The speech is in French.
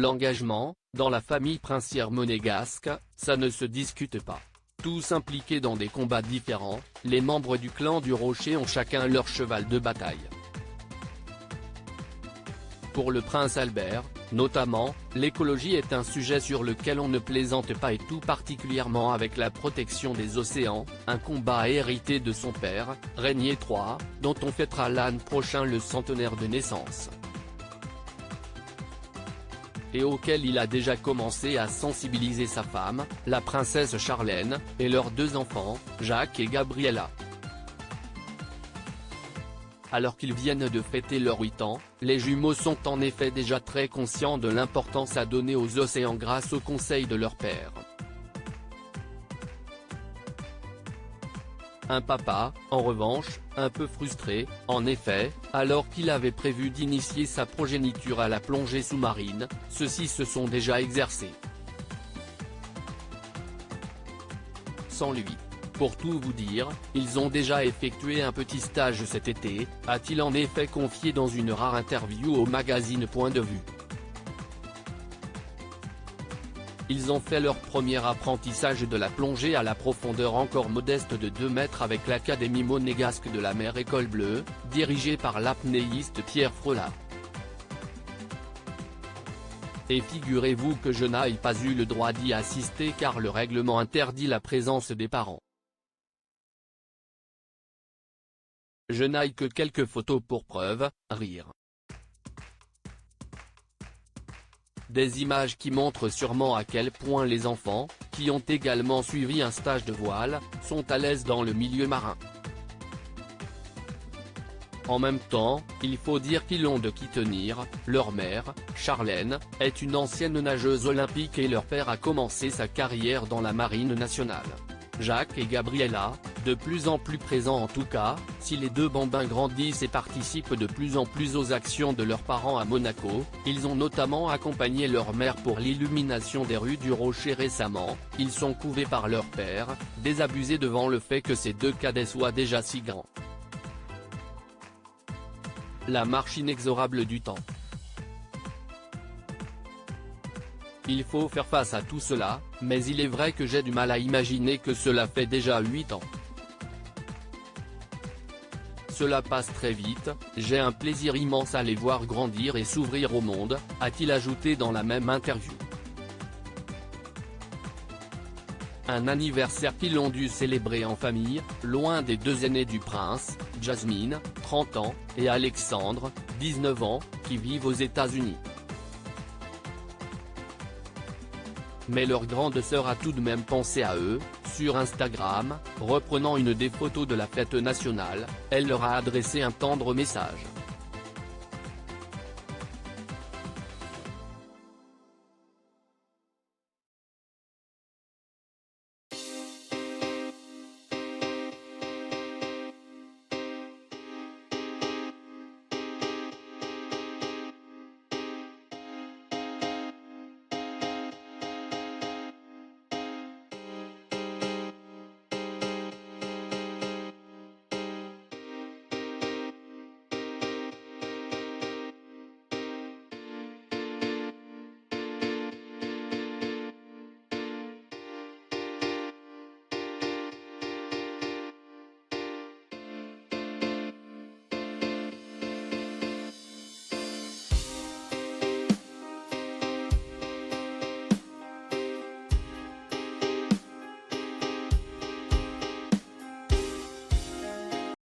L'engagement, dans la famille princière monégasque, ça ne se discute pas. Tous impliqués dans des combats différents, les membres du clan du Rocher ont chacun leur cheval de bataille. Pour le prince Albert, notamment, l'écologie est un sujet sur lequel on ne plaisante pas et tout particulièrement avec la protection des océans, un combat hérité de son père, Régnier III, dont on fêtera l'an prochain le centenaire de naissance. Et auquel il a déjà commencé à sensibiliser sa femme, la princesse Charlène, et leurs 2 enfants, Jacques et Gabriella. Alors qu'ils viennent de fêter leurs 8 ans, les jumeaux sont en effet déjà très conscients de l'importance à donner aux océans grâce aux conseils de leur père. Un papa, en revanche, un peu frustré, en effet, alors qu'il avait prévu d'initier sa progéniture à la plongée sous-marine, ceux-ci se sont déjà exercés. Sans lui. Pour tout vous dire, ils ont déjà effectué un petit stage cet été, a-t-il en effet confié dans une rare interview au magazine Point de Vue. Ils ont fait leur premier apprentissage de la plongée à la profondeur encore modeste de 2 mètres avec l'Académie monégasque de la mer École Bleue, dirigée par l'apnéiste Pierre Frelat. Et figurez-vous que je n'ai pas eu le droit d'y assister car le règlement interdit la présence des parents. Je n'ai que quelques photos pour preuve, rire. Des images qui montrent sûrement à quel point les enfants, qui ont également suivi un stage de voile, sont à l'aise dans le milieu marin. En même temps, il faut dire qu'ils ont de qui tenir, leur mère, Charlène, est une ancienne nageuse olympique et leur père a commencé sa carrière dans la marine nationale. Jacques et Gabriella, de plus en plus présents en tout cas, si les 2 bambins grandissent et participent de plus en plus aux actions de leurs parents à Monaco, ils ont notamment accompagné leur mère pour l'illumination des rues du Rocher récemment, ils sont couvés par leur père, désabusés devant le fait que ces 2 cadets soient déjà si grands. La marche inexorable du temps. Il faut faire face à tout cela, mais il est vrai que j'ai du mal à imaginer que cela fait déjà 8 ans. Cela passe très vite, j'ai un plaisir immense à les voir grandir et s'ouvrir au monde, a-t-il ajouté dans la même interview. Un anniversaire qu'ils ont dû célébrer en famille, loin des 2 aînés du prince, Jasmine, 30 ans, et Alexandre, 19 ans, qui vivent aux États-Unis. Mais leur grande sœur a tout de même pensé à eux, sur Instagram, reprenant une des photos de la fête nationale, elle leur a adressé un tendre message.